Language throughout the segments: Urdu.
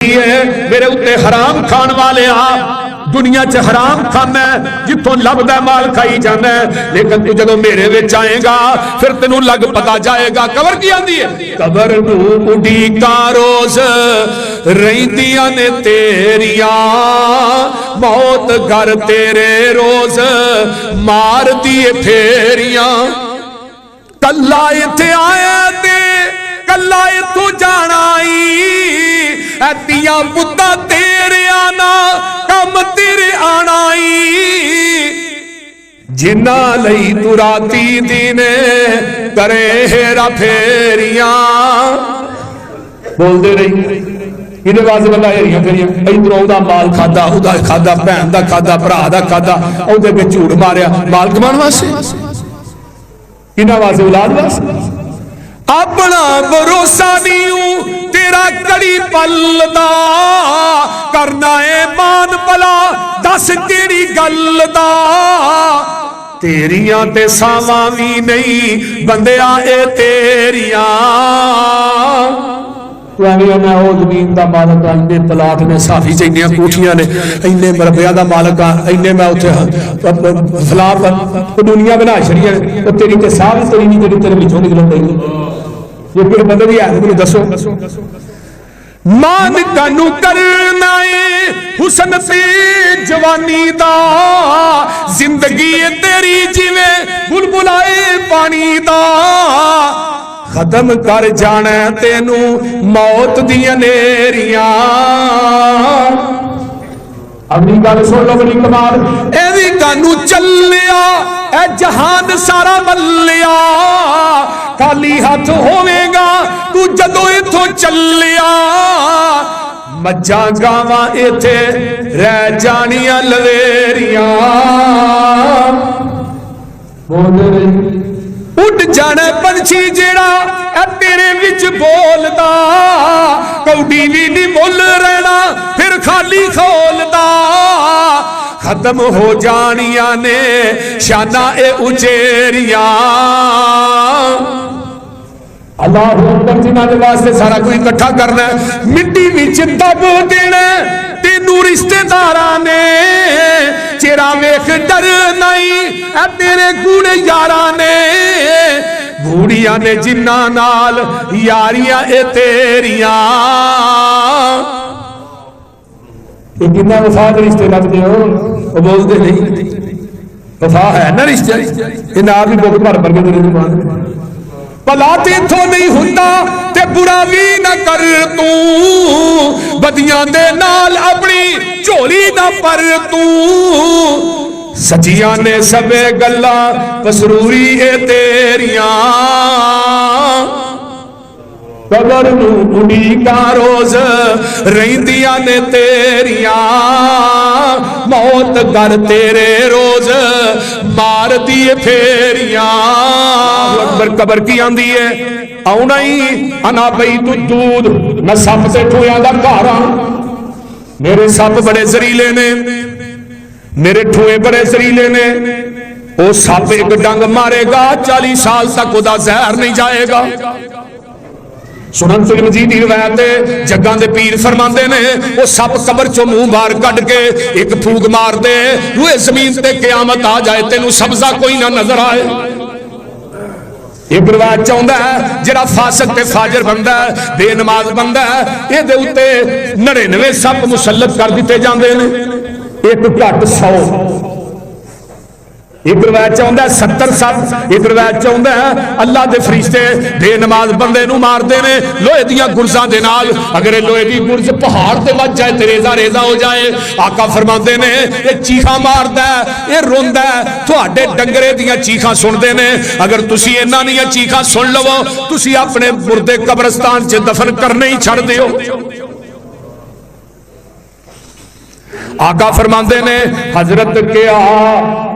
میرے اتنے حرام کھان والے دنیا چ حرام کھانا ہے جتوں لبدا مال کھائی جانا ہے، لیکن تو جدوں میرے وچ آئے گا پھر تینوں لگ پتا جائے گا۔ قبر کی آندی ہے؟ قبر نو اڈیکا روز رہندیاں نے تیریاں، موت گھر تیرے روز مار دیے پھیریاں۔ کلا ایتھے آیا تے کلا ایتھوں جانا ایتیاں بُدّا تیرے آنا کم تیرے آنائی، جنہ لئی تو راتی دینے کرے ہیرا پھیریاں۔ بول دے رہی انہیں واضح بندہ ہیریاں پھیریاں، ادھروں دا مال کھادا، ادا کھادا، بہن دا کھادا، بھرا دا کھادا، اودے پہ جھوٹ ماریا مال کمان واسطے، انہیں واضح اولاد واسطے۔ اپنا بھروسہ نہیں تیرا کڑی پل دا، کرنا اے مان بلا دس کیڑی گل دا، تیریاں تے ساواں وی نہیں بندیاں اے تیریاں۔ تو آگے میں او زمین دا مالک ہاں، اینے پلاٹ نے صافی چینیاں کوٹھیاں نے، اینے مربیاں دا مالک ہاں، اینے میں اتھے فلاں دنیا بنا چھڑیاں نے، تو تیری تے ساری تیری نہیں تیری تیرے وچوں نکلن دیں گے۔ یہ پھر بندے بھی آئے مجھے دسو مان کنو کرنا ہے حسن سے جوانی دا، زندگی تیری جیویں بلبلائے پانی دا، ختم کر جانا تینو موت دیاں نیریاں۔ اگلی گل سن لو بڑی کمال، ایوی کانو چلیا اے جہان سارا ملیا، خالی ہاتھ ہوے گا تو جدو ایتھوں چلیا، مجھاں گاواں ایتھے رہ جانیاں لویریاں۔ اٹھ جانا پنچھی جیڑا اے تیرے وچ بولدا، کوڈی بھی نہیں بول رہنا پھر خالی کھولدا، ختم ہو جانیاں نے شانہ اے اچیریاں۔ اللہ اکبر، جنہاں دے واسطے سارا کوئی اکٹھا کرنا ہے، مٹی وچ دب دینا تینوں رشتے داراں نے، چہرہ ویکھ ڈر نہیں اے تیرے گوڑے یاراں نے، بھوڑیاں نے جنہاں نال یاریاں اے تیریاں۔ یہ کتنا وفا کے رشتے لگتے ہو، وہ بولتے نہیں، وفا ہے نا رشتے، یہ نہ بھی بہت بھر بھر کے دے دے بلا تیتھو نہیں ہوتا تے برا بھی نہ کر تو، بدیاں دے نال اپنی چولی نہ پر تو، سچیاں نے سبے گلا پسروری اے تیریاں۔ قبر نو اڈیکا روز رہندیاں نے تیریاں، موت گر تیرے روز مار دیے پھیریاں۔ اکبر قبر کی آندی ہے آؤنا ہی انا بیت الدود، میں سپ سے ٹھویاں دا گھارا، میرے سپ بڑے زریلے نے، میرے ٹھوئے بڑے زریلے نے، وہ سپ ایک ڈنگ مارے گا 40 سال تک وہ دا زہر نہیں جائے گا۔ سنن ترمذی دی روایت ہے، جگاں دے پیر فرماندے نے وہ سپ قبر چوں منہ باہر کڈ کے ایک پھوک مار دے، روئے زمین تے قیامت آ جائے تینوں سبزہ کوئی نہ نظر آئے۔ ایک روایت چاہندا ہے جڑا فاسق تے فاجر بندہ ہے، بے نماز بندہ ہے، اے دے اوتے 99 سپ مسلط کر دیتے جاندے نے، ایک گھٹ 100۔ ایک روایت چاہندا ہے 70 سپ، ایک روایت چاہندا ہے اللہ دے فرشتے بے نماز بندے نو مار دے نے لوہے دیاں گرزاں دے نال، اگر لوہے دی گرز پہاڑ تے وج جائے تے ریزہ ریزہ ہو جائے۔ آقا فرماندے نے یہ چیخاں ماردا ہے، یہ روندا ہے، تہاڈے ڈنگرے دیاں چیخاں سندے نے، اگر تسی انہاں دیاں چیخاں سن لو تسی اپنے مردے قبرستان چ دفن کرنے ہی چھڑ دیو۔ آقا فرماندے نے حضرت کیا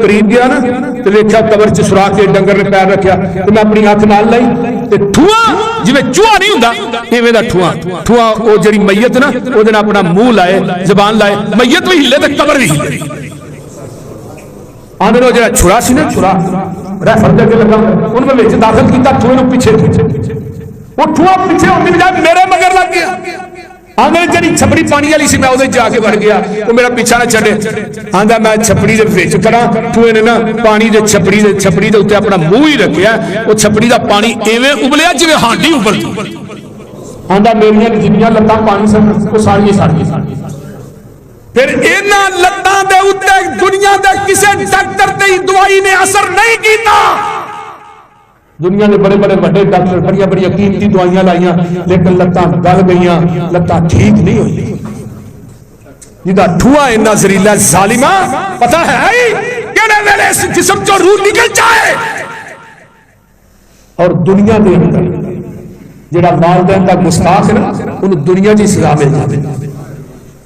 قریب گیا نا تو دیکھا قبر چ سوراخ کے ڈنگر نے پیر رکھیا تو میں اپنی اکھ نال لائی تے ٹھواں جویں چوہا نہیں ہوندا ایویں دا ٹھواں او جڑی میت نا او دے نال اپنا منہ لائے زبان لائے میت بھی ہلے تے قبر بھی ہلے آندے نو جڑا چھڑا سی نا چھڑا ریفر دے کے لگا ان میں وچ داخل کیتا ٹھوے نو پیچھے وہ ٹھواں پیچھے ہونے بجائے میرے مگر لگ گیا آندے جڑی چھپڑی پانی والی سی میں اودے جا کے بڑھ گیا وہ میرا پیچھا نہ چھڈے آندا میں چھپڑی دے وچ کھڑا ٹھوے نے نا پانی دے چھپڑی دے اوتے اپنا منہ ہی رکھیا وہ چھپڑی دا پانی ایویں ابلیا جویں ہانڈی ابلدی آندا میریاں جنیاں لتاں پانی سن وہ ساریاں سڑ گئیاں پھر انہاں لتاں دے اوتے دنیا دے کسے ڈاکٹر تے دوائی نے اثر نہیں کیتا دنیا نے بڑے بڑے بڑے ڈاکٹر بڑی بڑی قیمتی دوائیاں لائیاں لیکن لتاں گل گئیاں لتاں ٹھیک نہیں ہوئی جدا ٹھوا اتنا زہریلا ظالما پتہ ہے کہڑے ویلے اس جسم چوں روح نکل جائے اور دنیا دے اندر جڑا والدین دا گستاخ ہے نا انہوں دنیا دی سزا مل جائے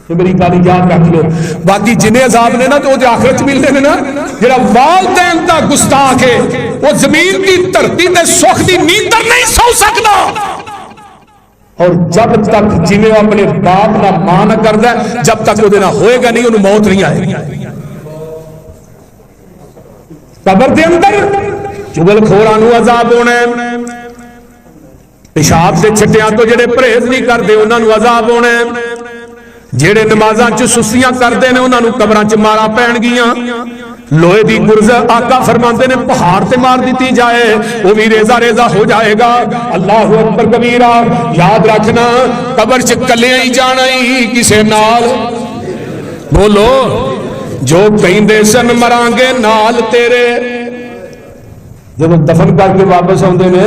تو میری گل یاد رکھ لو باقی جنہیں عذاب نے نا تو وہ آخرت ملنے نے نا جڑا والدین دا گستاخ ہے وہ زمین کی دھرتی تے سکھ دی نیندر نہیں سو سکتا اور جب تک جویں اپنے باپ دا ماں نہ کردا ہے جب تک وہ نہ ہوئے گا نہیں انہوں موت نہیں آئے گی قبر دے اندر چغل خوراں نوں عذاب ہونا ہے پیشاب دے چھٹیاں تو جڑے پرہیز نہیں کردے انہاں نوں عذاب ہونا ہے جڑے نمازاں چ سستیاں کردے نے انہاں نوں قبراں چ مارا پین گیاں لوہے دی گرز آقا فرماندے نے پہاڑ تے مار دیتی جائے وہ بھی ریزہ ریزہ ہو جائے گا اللہ اکبر کبیرہ یاد رکھنا قبر چ کلے ہی جانا ہی کسے نال بولو جو کہندے سن مرانگے نال تیرے جب دفن کر کے واپس آندے نے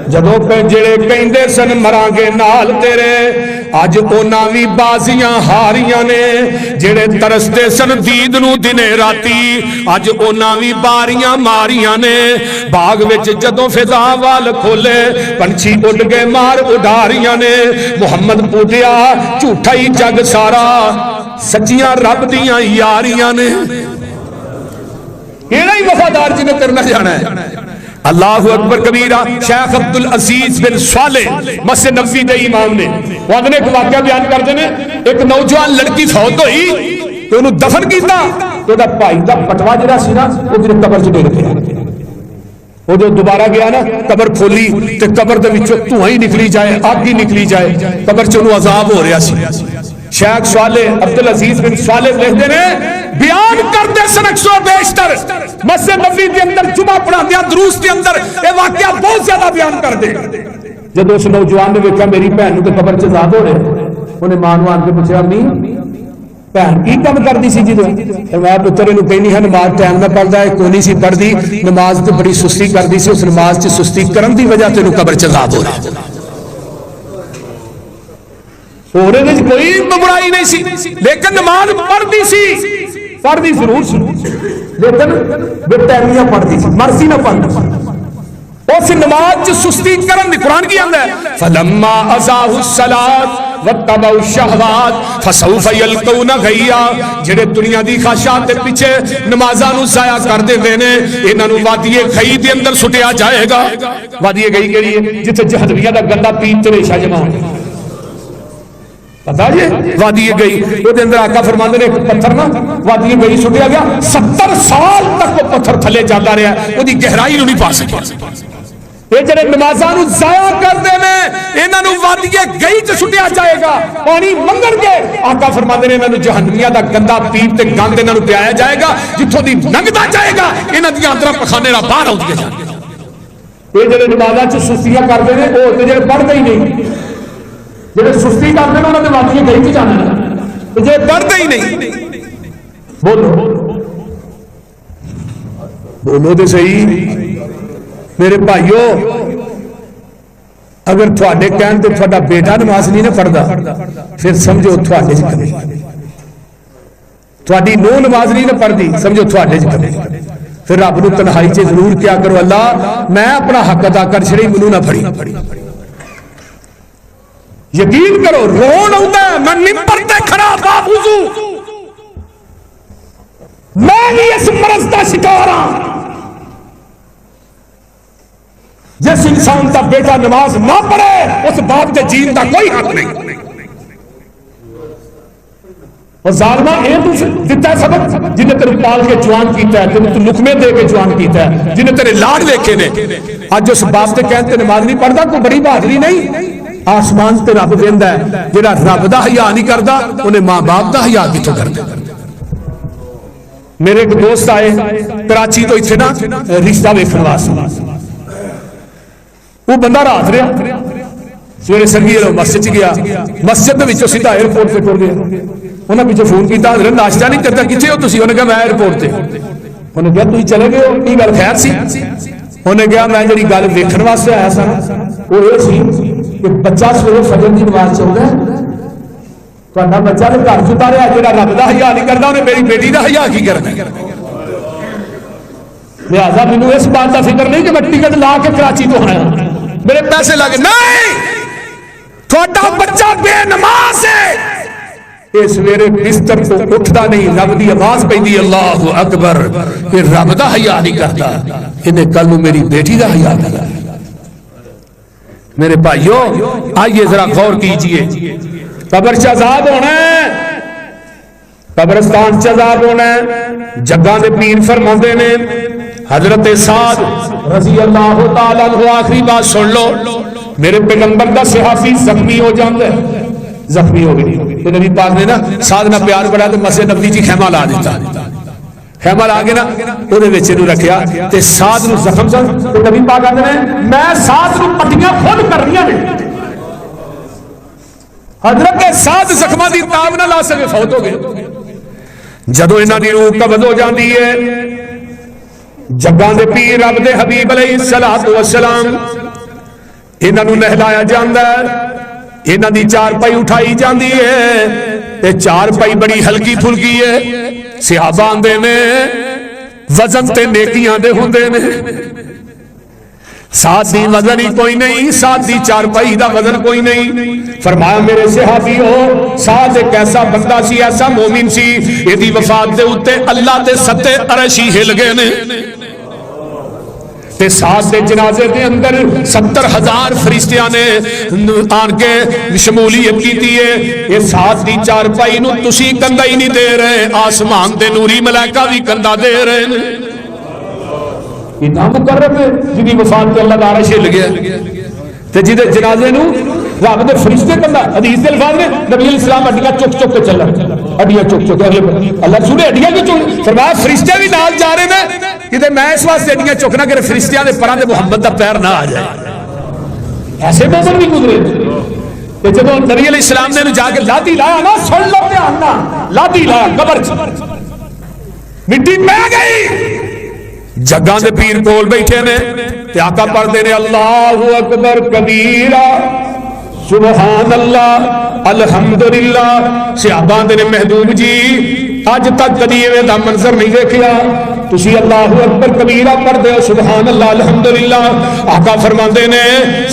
جدوں جڑے کہندے سن مرانگے نال تیرے اج انہاں وی بازیاں ہاریاں نے جڑے ترستے سن دید نو دنے راتی اج انہاں وی باریاں ماریاں نے باغ وچ جدوں فضا وال کھولے پنچھی اڈ گئے مار اڈاریاں نے محمد پوٹیا جھوٹا ہی جگ سارا سچیاں رب دیاں یاریاں نے یہ نہیں وفادار جنہیں کرنا جانا ہے اللہ اکبر کبیرہ شیخ عبدالعزیز بن صالح مسجد نبوی دے امام نے وہ نے ایک واقعہ بیان کر دینے ایک نوجوان لڑکی فوت ہوئی تو انہوں دفن کیتا تو دا پائی دا پٹوا جڑا سی نا وہ پھر قبر چ ڈگ گیا وہ جو دوبارہ گیا نا قبر کھولی تے قبر دے وچوں دھواں ہی نکلی جائے آگ ہی نکلی جائے قبر چ انہوں عذاب ہو رہا سی شیخ صالح عبدالعزیز بن صالح لکھتے ہیں بیان کرتے سن اکثر بیشتر مسجد نبوی کے اندر جمعہ پڑھا دیا دروس کے اندر یہ واقعہ بہت زیادہ بیان کر دے جب اس نوجوان نے دیکھا میری بہن کو قبر چ عذاب ہو رہے انہیں مانو آن کے پوچھا امی بہن کی کم کرتی سی جدو میں پتر انہوں کہنی ہے نماز ٹائم نہ پڑھتا ہے کوئی نہیں سی پڑھتی نماز تو بڑی سستی کرتی سی اس نماز چ سستی کرن دی وجہ سے قبر چ عذاب ہو رہا کوئی برائی نہیں سی لیکن نماز پڑھتی سی پڑھتی ضرور سی لیکن بے ٹائمیاں پڑھتی سی مرضی نہ پڑھتی اس نماز چ سستی کرن دی قرآن کی اندر ہے فلما ازاحوا الصلاۃ واتبعوا الشہوات فسوف یلقون غیا جڑے دنیا دی خواہشات دے پیچھے نمازاں نوں ضائع کر دیندے نے انہاں نوں وادی غی دے اندر سٹیا جائے گا وادی غی کیڑی ہے جتھے جہنمیہ دا گندا پیپ تے ریشہ جمع ہو پتا جی وادی گئی وہ اندر آقا فرماندے نے ایک پتھر نا وادی گئی سٹیا گیا 70 سال تک وہ پتھر تھلے جاتا رہا وہ دی گہرائی نہیں پا سکیا یہ جڑے نمازاں نوں ضائع کردے نے انہاں نوں وادی گئی تے سٹیا جائے گا پانی منگن گے آقا فرماندے نے انہاں نوں جہنمیہ دا گندا پیپ تے گند انہاں نوں پیا جائے گا جتھوں دی لنگدا جائے گا انہاں دی اندر پخانے را باہر آؤندے جان گے یہ جڑے نمازاں چ سستیاں کردے نے او تے جڑے پڑھدے ہی نہیں جڑے سستی کرتے ہیں انہوں نے واقعی گئی تھی جانا جی پڑھتے ہی نہیں بولو بولو تو صحیح میرے بھائیو اگر تھوڑے کہن تو تھوڑا بیٹا نماز نہیں نہ پڑھتا پھر سمجھو تھوڑے چ کمی تھوڑی نو نماز نہیں نہ پڑھتی سمجھو تھوڑے چ کمی پھر رب نو تنہائی چ ضرور کیا کرو اللہ میں اپنا حق ادا کر چھڑی مینوں نہ پھڑی یقین کرو رون آتا ہے میں ممبر تے کھڑا باوضو میں بھی اس مرض کا شکار ہوں. جس انسان کا بیٹا نماز نہ پڑھے اس باپ کے جین کا کوئی حق نہیں. اور ظالمہ یہ دیتا ہے سبق جنہیں تیرے پال کے جوان کیتا ہے, جنہیں تو لقمے دے کے جوان کیتا ہے, جنہیں تیرے لاڈ ویکھے نے. اج اس باپ کے کہتے نماز نہیں پڑھتا کوئی بڑی بہادری نہیں. آسمان تے رب دیندا ہے, جڑا رب دا حیا نہیں کردا انہیں ماں باپ دا حیا کتھوں کردا. میرے ایک دوست آئے کراچی تو اتنے نا رشتہ ویکھن واسطے. وہ بندہ رات رہا, سویرے سنگی مسجد گیا, مسجد کے سیدھا ایئرپورٹ پہ ٹر گیا. انہیں پیچھے فون کیا, حضرت ناشتہ نہیں کرتا, کتنے ہو تسی؟ انہیں کہا میں ایئرپورٹ سے. انہیں کہا تھی چلے گئے ہو, کی گل خیر سی؟ انہیں کہا میں جی گل ویکھن واسطے آیا سا وہ یہ سی کہ بچہ سویرے فجر کی نماز چل رہا ہے, تہاڈا بچہ تو گھر چتا رہا, جہاں رب کا حیا نہیں کرتا انہیں میری بیٹی کا حیا کی کرنا. لہٰذا مینوں اس بات کا فکر نہیں کہ میں ٹکٹ لا کے کراچی تو آیا, میرے پیسے لگے. نہیں, تھوڑا بچہ بے نماز ہے, یہ سویرے بستر تو اٹھتا نہیں, رب دی آواز پہ اللہ اکبر, یہ رب دا حیا نہیں کرتا, انہیں کل میری بیٹی دا حیا کرتا. میرے بھائیو آئیے ذرا غور کیجئے, قبر عذاب ہونا ہے, قبرستان عذاب ہونا ہے. جگہ دے پیر فرماندے نے, حضرت سعد رضی اللہ تعالیٰ عنہ, آخری بات سن لو, میرے پیغمبر دا صحابی زخمی ہو جاندے, زخمی ہو گئی تو نبی پاک نے نا سعد نہ پیار بڑھا تو مسجد نبوی جی خیمہ لا دیتا. خیمہ لا کے نا وہ رکھیا تے سعد نو زخم سن, تو نبی پاک آتے ہیں میں سعد نو پٹیاں خود کر رہی ہیں. حضرت سعد زخمہ دی تاب نہ لا سکے, فوت ہو گئے. جدو انہاں دی روح قبض ہو جاندی ہے, جگاں دے پیر رب دے حبیب علیہ السلام انہاں نو نہلایا جاندا ہے, انہاں دی چار پائی اٹھائی جاندی ہے, تے چار پائی بڑی ہلکی پھلکی ہے. صحابہ آندے نے وزن تے نیکیاں دے ہوندے نے, ساتھ دی وزن ہی کوئی نہیں, ساتھ دی چار پائی دا وزن کوئی نہیں. فرمایا میرے صحابی ہو, ساتھ ایک ایسا بندہ سی, ایسا مومن سی, یہ دی وفات دے اتے اللہ دے ستے عرشی ہل گئے نے, تے ساتھ دے جنازے دے اندر 70,000 فرشتیاں نے آن کے شمولیت کی دیئے. یہ ساتھ دی چار پائی نو تسی کندہ ہی نہیں دے رہے, آسمان دے نوری ملائکہ بھی کندہ دے رہے ہیں. اتنا مقرب ہے جنہی وفات کے اللہ دا عرش ہل گیا, تے جدے جنازے نو رب دے فرشتے کندہ. حدیث دے الفاظ میں نبی علیہ السلام اڈیاں چک چک کے چل رہا, اڈیاں چک چک کے, اللہ سنے اڈیاں کی چک, فرمایا فرشتے بھی نال جا رہے ہیں کہ میں اس واسطے اڈیاں چکنا کہ فرشتیاں دے پران دے محمد دا پیر نہ آ جائے. ایسے مومن بھی گزرے کہ جب نبی علیہ السلام نے جا کے لادی لایا نا, سن لو دھیان نا, لادی لایا قبر مٹی پہ گئی. جگاں دے پیر کول بیٹھے نے, تے آقا پڑھدے نے اللہ اکبر کبیرہ سبحان اللہ الحمدللہ. صحابہ دے نے محبوب جی اج تک کدی ایویں دا منظر نہیں دیکھیا, تسی اللہ اکبر کبیرہ پڑھدے ہو, سبحان اللہ الحمدللہ. آقا فرماندے نے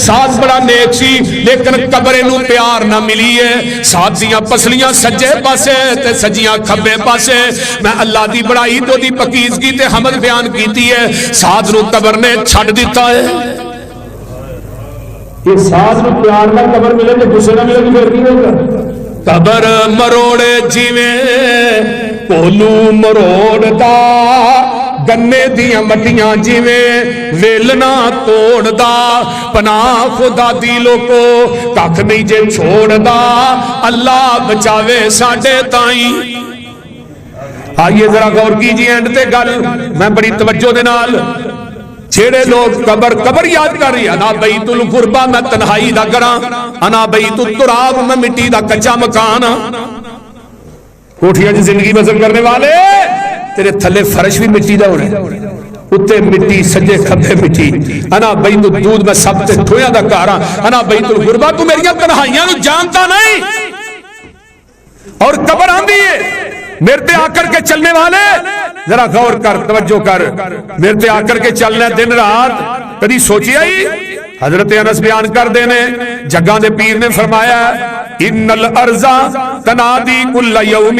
ساتھ بڑا نیک سی, لیکن قبر نو پیار نہ ملی ہے. ساتھ دیاں پسلیاں سجے پاسے تے سجیاں کھبے پاسے, میں اللہ دی بڑائی تو دی پکیزگی تے حمد بیان کیتی ہے, ساتھ نو قبر نے چھڈ دیتا ہے. یہ ساتھ نو پیار نہ قبر ملے تے غصے نہ ملے پھر کی ہوگا. قبر مروڑے جیویں کولو مروڑدا, گنے دیاں مٹیاں جیویں ویلنا توڑدا, پناہ خدا دی لوکو ککھ نہیں جے چھوڑدا, اللہ بچاوے ساڈے تائیں. آئیے ذرا غور کیجئے اینڈ تے گل میں بڑی توجہ دے نال. چھیڑے لوگ قبر یاد کر رہی, انا بیت الغربہ میں تنہائی دا گراں, انا بیت التراب میں مٹی دا کچا مکان. کوٹھیاں جی زندگی بسر کرنے والے, تیرے تھلے فرش بھی مٹی دا ہو رہا ہے, اتے مٹی سجے کھبے مٹی. انا بیت الدود میں سب تے دھویاں دا کاراں, انا بیت الغربہ. تو میریاں تنہائیاں نو جانتا نہیں, اور قبر آندی ہے میرے تے آ کر کے چلنے والے. ذرا غور کر, توجہ کر, میرے تے آ کر کے چلنا دن رات کدی سوچی آئی. حضرت انس بیان کر دینے, جگاں دے پیر نے فرمایا ان الارض تنادی کل یوم